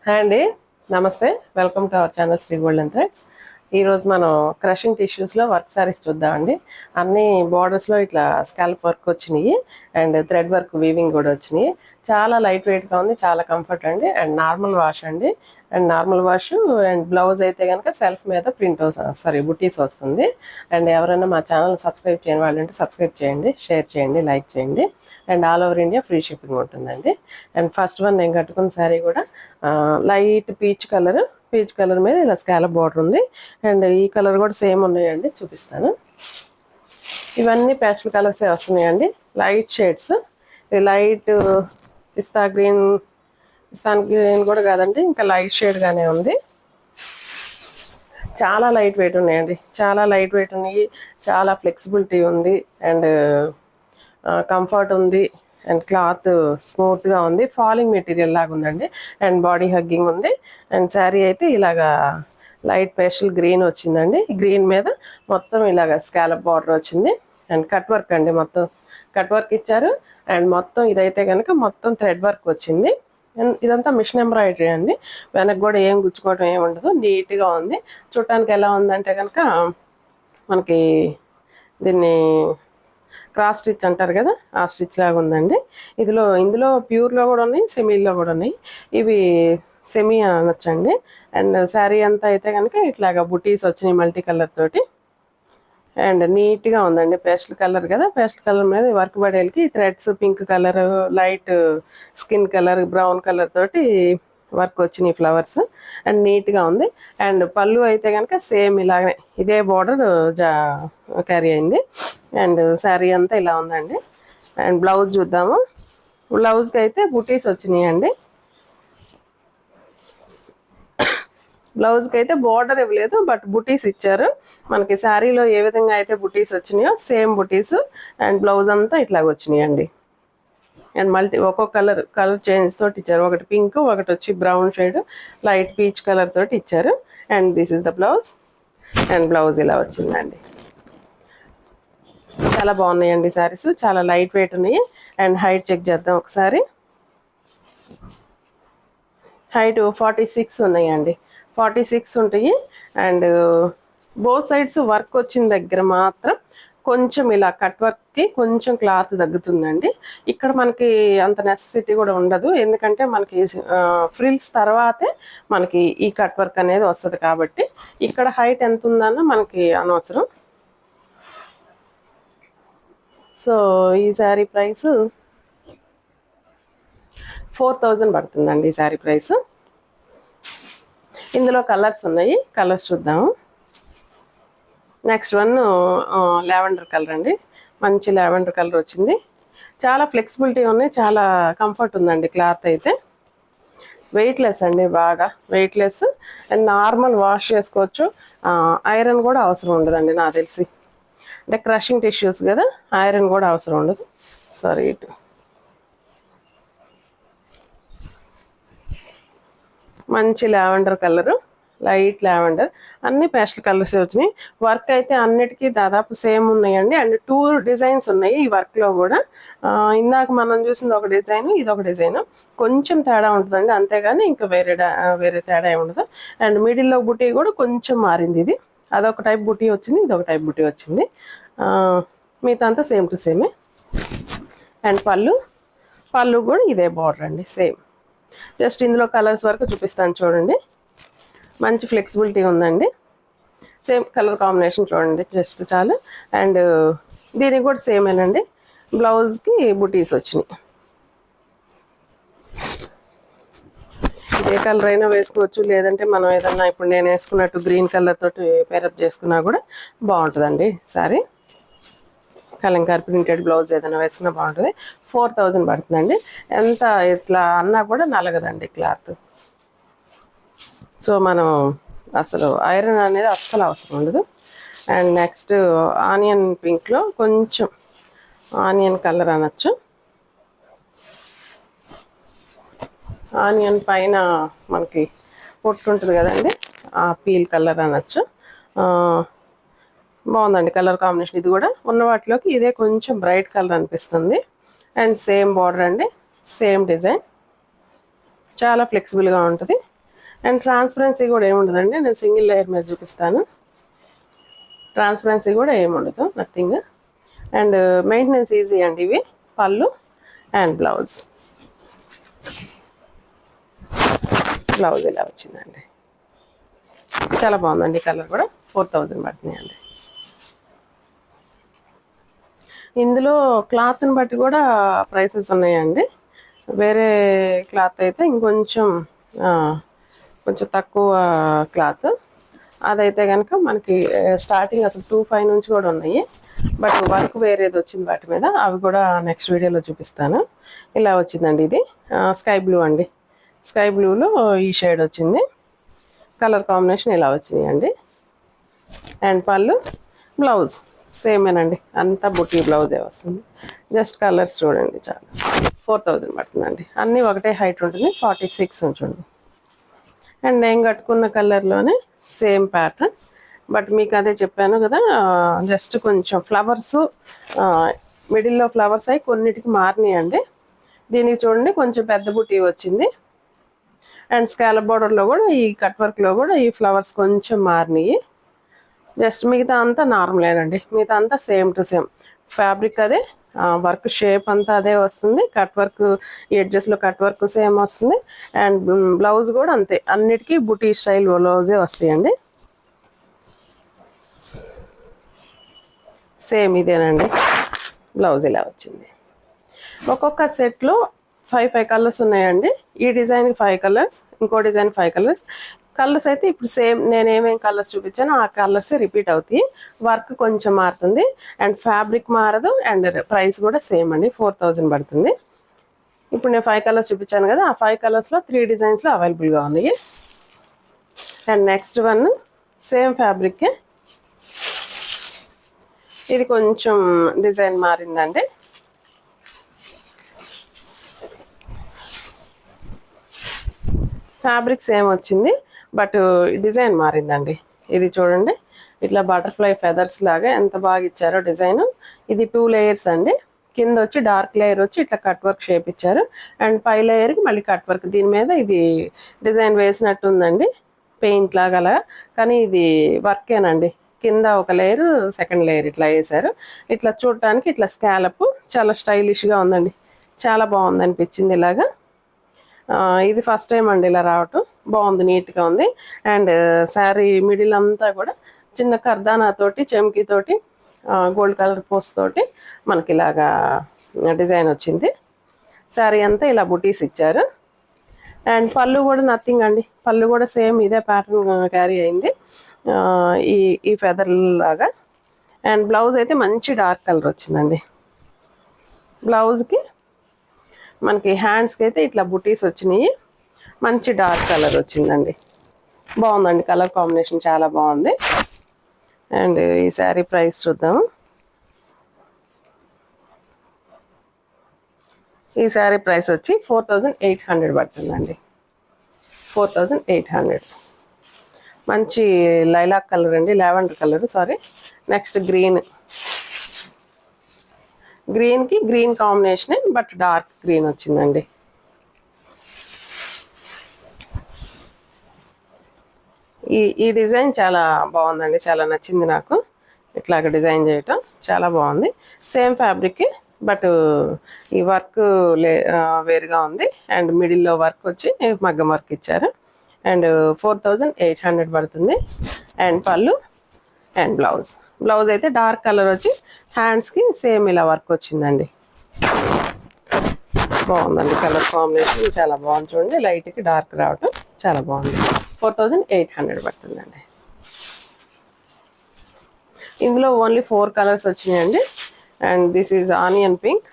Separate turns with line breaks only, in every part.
Hi అండి, నమస్తే. Welcome to our channel Sri golden threads. ఈరోజు మనం క్రషింగ్ టిష్యూస్లో వర్క్ సారీస్ చూద్దామండి. అన్ని బార్డర్స్లో ఇట్లా స్కాల్ప్ వర్క్ వచ్చినాయి అండ్ థ్రెడ్ వర్క్ వీవింగ్ కూడా వచ్చినాయి. చాలా లైట్ వెయిట్గా ఉంది, చాలా కంఫర్ట్ అండి. అండ్ నార్మల్ వాష్ అండి. And normal wash and blouse అయితే కనుక సెల్ఫ్ మీద ప్రింట్ బుటీస్ వస్తుంది. అండ్ ఎవరైనా మా ఛానల్ సబ్స్క్రైబ్ చేయని వాళ్ళు ఉంటే సబ్స్క్రైబ్ చేయండి, షేర్ చేయండి, లైక్ చేయండి. And all over India free shipping ఉంటుందండి. అండ్ ఫస్ట్ వన్ నేను కట్టుకున్న శారీ కూడా లైట్ పీచ్ కలర్ మీద ఇలా స్కాలప్ బార్డర్ ఉంది. అండ్ ఈ కలర్ కూడా సేమ్ ఉన్నాయండి, చూపిస్తాను. ఇవన్నీ పేస్టల్ కలర్సే వస్తున్నాయండి, లైట్ షేడ్స్. లైట్ పిస్తాన్ గ్రీన్ కూడా కాదండి, ఇంకా లైట్ షేడ్గానే ఉంది. చాలా లైట్ వెయిట్ ఉన్నాయండి, చాలా లైట్ వెయిట్ ఉన్నాయి. చాలా ఫ్లెక్సిబిలిటీ ఉంది అండ్ కంఫర్ట్ ఉంది. అండ్ క్లాత్ స్మూత్గా ఉంది, ఫాలింగ్ మెటీరియల్ లాగా ఉందండి. అండ్ బాడీ హగ్గింగ్ ఉంది. అండ్ శారీ అయితే ఇలాగా లైట్ పేస్టల్ గ్రీన్ వచ్చిందండి. గ్రీన్ మీద మొత్తం ఇలాగ స్కాలప్ బార్డర్ వచ్చింది. అండ్ కట్ వర్క్ అండి, మొత్తం కట్ వర్క్ ఇచ్చారు. అండ్ మొత్తం ఇదైతే కనుక మొత్తం థ్రెడ్ వర్క్ వచ్చింది. ఇదంతా మిషన్ ఎంబ్రాయిడరీ అండి. వెనక్కి కూడా ఏం గుచ్చుకోవడం ఏమి ఉండదు, నీట్గా ఉంది. చూడటానికి ఎలా ఉందంటే కనుక మనకి దీన్ని క్రాస్ స్టిచ్ అంటారు కదా, ఆ స్టిచ్ లాగా ఉందండి. ఇందులో ప్యూర్లో కూడా ఉన్నాయి, సెమీలో కూడా ఉన్నాయి. ఇవి సెమీ అనొచ్చండి. అండ్ శారీ అంతా అయితే కనుక ఇట్లాగా బుటీస్ వచ్చినాయి మల్టీ కలర్ తోటి. అండ్ నీట్గా ఉందండి, పేస్టల్ కలర్ కదా, పేస్టల్ కలర్ మీద వర్క్ పడేకి threads pink colour, light skin colour, brown colour తోటి వర్క్ వచ్చినాయి ఫ్లవర్స్. అండ్ నీట్గా ఉంది. అండ్ పళ్ళు అయితే కనుక సేమ్ ఇలాగే ఇదే బార్డర్ క్యారీ అయింది. అండ్ శారీ అంతా ఇలా ఉందండి. అండ్ బ్లౌజ్ చూద్దాము. బ్లౌజ్కి అయితే బుటీస్ వచ్చినాయండి. బ్లౌజ్కి అయితే బార్డర్ ఇవ్వలేదు, బట్ బుటీస్ ఇచ్చారు. మనకి శారీలో ఏ విధంగా అయితే బుటీస్ వచ్చినాయో సేమ్ బుటీస్. అండ్ బ్లౌజ్ అంతా ఇట్లాగ వచ్చినాయండి. అండ్ ఒక్కొక్క కలర్ చేంజ్ తోటి ఇచ్చారు. ఒకటి పింక్, ఒకటి వచ్చి brown shade, light peach colour తోటి ఇచ్చారు. And this is the blouse. And blouse ఇలా వచ్చిందండి. చాలా బాగున్నాయండి శారీస్, చాలా లైట్ వెయిట్ ఉన్నాయి. అండ్ హైట్ చెక్ చేద్దాం ఒకసారి. హైట్ 46 ఉన్నాయండి, 46 ఉంటాయి. అండ్ బోత్ సైడ్స్ వర్క్ వచ్చిన దగ్గర మాత్రం కొంచెం ఇలా కట్ వర్క్కి కొంచెం క్లాత్ తగ్గుతుందండి. ఇక్కడ మనకి అంత నెసెసిటీ కూడా ఉండదు, ఎందుకంటే మనకి ఫ్రిల్స్ తర్వాతే మనకి ఈ కట్ వర్క్ అనేది వస్తుంది. కాబట్టి ఇక్కడ హైట్ ఎంత ఉందన్న మనకి అనవసరం. సో ఈ శారీ ప్రైస్ 4000 పడుతుందండి. ఈ శారీ ప్రైస్. ఇందులో కలర్స్ ఉన్నాయి, కలర్స్ చూద్దాము. నెక్స్ట్ వన్ లావెండర్ కలర్ అండి, మంచి లావెండర్ కలర్ వచ్చింది. చాలా ఫ్లెక్సిబిలిటీ ఉన్నాయి, చాలా కంఫర్ట్ ఉందండి. క్లాత్ అయితే వెయిట్లెస్ అండి, బాగా వెయిట్లెస్. అండ్ నార్మల్ వాష్ చేసుకోవచ్చు, ఐరన్ కూడా అవసరం ఉండదండి నాకు తెలిసి. అంటే క్రషింగ్ టిష్యూస్ కదా, ఐరన్ కూడా అవసరం ఉండదు. సారీ, మంచి లావెండర్ కలరు, లైట్ లావెండర్. అన్ని పేస్టల్ కలర్స్ వచ్చినాయి. వర్క్ అయితే అన్నిటికీ దాదాపు సేమ్ ఉన్నాయండి. అండ్ 2 డిజైన్స్ ఉన్నాయి ఈ వర్క్లో కూడా. ఇందాక మనం చూసింది ఒక డిజైన్, ఇది ఒక డిజైన్. కొంచెం తేడా ఉంటుందండి, అంతేగాని ఇంకా వేరే తేడా ఏమి ఉండదు. అండ్ మిడిల్లో బుటీ కూడా కొంచెం మారింది. ఇది అదొక టైప్ బుటీ వచ్చింది, ఇదొక టైప్ బుటీ వచ్చింది. మిగతా అంతా సేమ్ టు సేమే. అండ్ పళ్ళు కూడా ఇదే బార్డర్ అండి, సేమ్. జస్ట్ ఇందులో కలర్స్ వరకు చూపిస్తాను చూడండి. మంచి ఫ్లెక్సిబిలిటీ ఉందండి, సేమ్ కలర్ కాంబినేషన్ చూడండి, జస్ట్ చాలు. అండ్ దీనికి కూడా సేమేనండి, బ్లౌజ్కి బుటీస్ వచ్చినాయి. ఏ కలర్ అయినా వేసుకోవచ్చు, లేదంటే మనం ఏదన్నా ఇప్పుడు నేను వేసుకున్నట్టు గ్రీన్ కలర్ తోటి పేరప్ చేసుకున్నా కూడా బాగుంటుందండి సారీ. కలంకారీ ప్రింటెడ్ బ్లౌజ్ ఏదైనా వేసుకున్నా బాగుంటుంది. 4000 పడుతుందండి. ఎంత ఇట్లా అన్నా కూడా నలగదండి క్లాత్. సో మనం అసలు ఐరన్ అనేది అస్సలు అవసరం ఉండదు. అండ్ నెక్స్ట్ ఆనియన్ పింక్లో కొంచెం ఆనియన్ కలర్ అనొచ్చు. ఆనియన్ పైన మనకి పొట్టు ఉంటుంది కదండి, ఆ పీల్ కలర్ అనొచ్చు. బాగుందండి కలర్ కాంబినేషన్. ఇది కూడా ఉన్న వాటిలోకి ఇదే కొంచెం బ్రైట్ కలర్ అనిపిస్తుంది. అండ్ సేమ్ బార్డర్ అండి, సేమ్ డిజైన్. చాలా ఫ్లెక్సిబుల్గా ఉంటుంది. అండ్ ట్రాన్స్పరెన్సీ కూడా ఏముండదండి, నేను సింగిల్ లేయర్ మీద చూపిస్తాను. ట్రాన్స్పరెన్సీ కూడా ఏముండదు, నథింగ్. అండ్ మెయింటెనెన్స్ ఈజీ అండి ఇవి. పళ్ళు అండ్ బ్లౌజ్ ఇలా వచ్చిందండి. చాలా బాగుందండి. కలర్ కూడా 4000 పడుతుంది అండి. ఇందులో క్లాత్ని బట్టి కూడా ప్రైసెస్ ఉన్నాయండి. వేరే క్లాత్ అయితే ఇంకొంచెం కొంచెం తక్కువ క్లాత్, అదైతే కనుక మనకి స్టార్టింగ్ అసలు 2500 నుంచి కూడా ఉన్నాయి. బట్ వర్క్ వేరేది వచ్చింది వాటి మీద, అవి కూడా నెక్స్ట్ వీడియోలో చూపిస్తాను. ఇలా వచ్చిందండి. ఇది స్కై బ్లూ అండి. స్కై బ్లూలో ఈ షేడ్ వచ్చింది. కలర్ కాంబినేషన్ ఇలా వచ్చినాయండి. అండ్ పళ్ళు బ్లౌజ్ సేమేనండి, అంతా బుటీ బ్లౌజే వస్తుంది. జస్ట్ కలర్స్ చూడండి చాలు. 4000 పడుతుందండి. అన్నీ ఒకటే హైట్ ఉంటుంది, 46 ఉంచండి. అండ్ నేను కట్టుకున్న కలర్లోనే సేమ్ ప్యాటర్న్, బట్ మీకు అదే చెప్పాను కదా, జస్ట్ కొంచెం ఫ్లవర్స్ మిడిల్లో ఫ్లవర్స్ అయి కొన్నిటికి మారినాయండి. దీనికి చూడండి కొంచెం పెద్ద బుటీ వచ్చింది. అండ్ స్కాలప్ బార్డర్లో కూడా ఈ కట్ వర్క్లో కూడా ఈ ఫ్లవర్స్ కొంచెం మారినాయి. జస్ట్ మిగతా అంతా నార్మలేనండి. మిగతా అంతా సేమ్ టు సేమ్ ఫ్యాబ్రిక్ అదే, వర్క్ షేప్ అంతా అదే వస్తుంది. కట్ వర్క్ ఎడ్జెస్లో కట్ వర్క్ సేమ్ వస్తుంది. అండ్ బ్లౌజ్ కూడా అంతే, అన్నిటికీ బుటీ స్టైల్ బ్లౌజే వస్తాయండి. సేమ్ ఇదేనండి. బ్లౌజ్ ఇలా వచ్చింది. ఒక్కొక్క సెట్లో 5 కలర్స్ ఉన్నాయండి. ఈ డిజైన్కి 5 కలర్స్, ఇంకో డిజైన్ 5 కలర్స్. కలర్స్ అయితే ఇప్పుడు సేమ్ నేను ఏమేమి కలర్స్ చూపించానో ఆ కలర్సే రిపీట్ అవుతాయి. వర్క్ కొంచెం మారుతుంది అండ్ ఫ్యాబ్రిక్ మారదు. అండ్ ప్రైస్ కూడా సేమ్ అండి, 4000 పడుతుంది. ఇప్పుడు నేను 5 కలర్స్ చూపించాను కదా, ఆ 5 కలర్స్లో 3 డిజైన్స్లో అవైలబుల్గా ఉన్నాయి. అండ్ నెక్స్ట్ వన్ సేమ్ ఫ్యాబ్రిక్కే, ఇది కొంచెం డిజైన్ మారిందండి. ఫ్యాబ్రిక్ సేమ్ వచ్చింది, బట్ డిజైన్ మారిందండి. ఇది చూడండి, ఇట్లా బటర్ఫ్లై ఫెదర్స్ లాగా ఎంత బాగా ఇచ్చారో డిజైన్. ఇది 2 లేయర్స్ అండి. కింద వచ్చి డార్క్ లేయర్ వచ్చి ఇట్లా కట్ వర్క్ షేప్ ఇచ్చారు. అండ్ పై లేయర్కి మళ్ళీ కట్ వర్క్. దీని మీద ఇది డిజైన్ వేసినట్టు ఉందండి, పెయింట్ లాగా. కానీ ఇది వర్కేనండి. కింద ఒక లేయర్, సెకండ్ లేయర్ ఇట్లా వేసారు. ఇట్లా చూడటానికి ఇట్లా స్కాలప్ చాలా స్టైలిష్గా ఉందండి. చాలా బాగుంది అనిపించింది ఇలాగా. ఇది ఫస్ట్ టైం అండి ఇలా రావటం. బాగుంది, నీట్గా ఉంది. అండ్ శారీ మిడిల్ అంతా కూడా చిన్న కర్దానాతోటి చెమ్కీతోటి గోల్డ్ కలర్ పోస్ట్ తోటి మనకి ఇలాగా డిజైన్ వచ్చింది. శారీ అంతా ఇలా బుటీస్ ఇచ్చారు. అండ్ పళ్ళు కూడా నథింగ్ అండి. పళ్ళు కూడా సేమ్ ఇదే ప్యాటర్న్ క్యారీ అయింది, ఈ ఫెదర్ లాగా. అండ్ బ్లౌజ్ అయితే మంచి డార్క్ కలర్ వచ్చిందండి. బ్లౌజ్కి మనకి హ్యాండ్స్కి అయితే ఇట్లా బుటీస్ వచ్చినాయి. మంచి డార్క్ కలర్ వచ్చిందండి. బాగుందండి, కలర్ కాంబినేషన్ చాలా బాగుంది. అండ్ ఈ శారీ ప్రైస్ చూద్దాము. ఈ శారీ ప్రైస్ వచ్చి 4800 పడుతుందండి. 4800. మంచి లైలాక్ కలర్ అండి, లావెండర్ కలర్, సారీ. నెక్స్ట్ గ్రీన్కి గ్రీన్ కాంబినేషనే, బట్ డార్క్ గ్రీన్ వచ్చిందండి. ఈ డిజైన్ చాలా బాగుందండి, చాలా నచ్చింది నాకు. ఇట్లాగ డిజైన్ చేయటం చాలా బాగుంది. సేమ్ ఫ్యాబ్రిక్, బట్ ఈ వర్క్ వేరుగా ఉంది. అండ్ మిడిల్లో వర్క్ వచ్చి మగ్గం వర్క్ ఇచ్చారు. అండ్ 4800 పడుతుంది. అండ్ పళ్ళు అండ్ బ్లౌజ్ అయితే డార్క్ కలర్ వచ్చి హ్యాండ్స్కి సేమ్ ఇలా వర్క్ వచ్చిందండి. బాగుందండి, కలర్ కాంబినేషన్ చాలా బాగుంది. చూడండి, లైట్కి డార్క్ రావటం చాలా బాగుంది. 4800 పడుతుందండి. ఇందులో ఓన్లీ 4 కలర్స్ వచ్చినాయండి. And this is onion pink.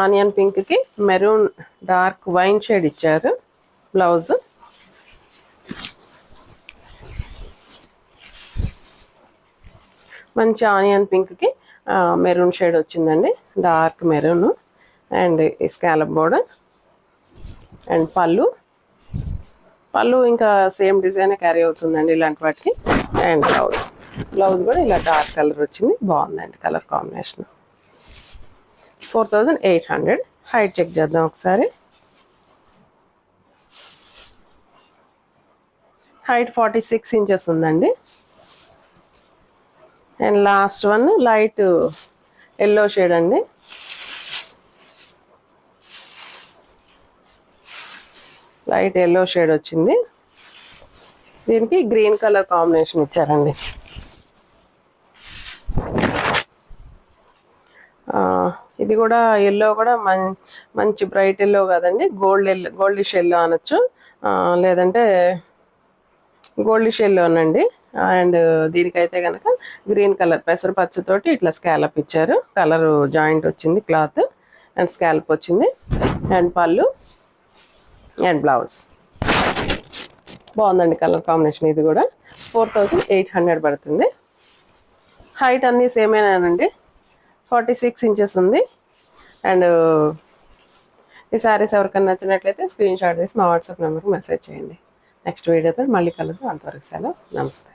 Onion పింక్కి మెరూన్ డార్క్ వైన్ షేడ్ ఇచ్చారు బ్లౌజ్. మంచి ఆనియన్ పింక్కి మెరూన్ షేడ్ వచ్చిందండి, dark maroon. And scallop border. And పళ్ళు ఇంకా సేమ్ డిజైన్ క్యారీ అవుతుందండి ఇలాంటి వాటికి. అండ్ బ్లౌజ్ కూడా ఇలా డార్క్ కలర్ వచ్చింది, బాగుందండి కలర్ కాంబినేషన్. 4800. హైట్ చెక్ చేద్దాం ఒకసారి. హైట్ 46 ఇంచెస్ ఉందండి. And last one light yellow shade అండి. లైట్ ఎల్లో షేడ్ వచ్చింది. దీనికి గ్రీన్ కలర్ కాంబినేషన్ ఇచ్చారండి. ఇది కూడా ఎల్లో కూడా మంచి బ్రైట్ ఎల్లో కదండి, గోల్డిష్ ఎల్లో అనొచ్చు, లేదంటే గోల్డిష్ ఎల్లో అనండి. అండ్ దీనికైతే కనుక గ్రీన్ కలర్ పెసరపచ్చతోటి ఇట్లా స్కాలప్ ఇచ్చారు. కలర్ జాయింట్ వచ్చింది క్లాత్ అండ్ స్కాలప్ వచ్చింది. అండ్ పళ్ళు అండ్ బ్లౌజ్ బాగుందండి కలర్ కాంబినేషన్. ఇది కూడా 4800 పడుతుంది. హైట్ అన్నీ సేమేనానండి, 46 ఇంచెస్ ఉంది. అండ్ ఈ శారీస్ ఎవరికైనా నచ్చినట్లయితే స్క్రీన్ షాట్ తీసి మా వాట్సాప్ నెంబర్కి మెసేజ్ చేయండి. నెక్స్ట్ వీడియోతో మళ్ళీ కలుద్దాం. అంతవరకు సెలవు. నమస్తే.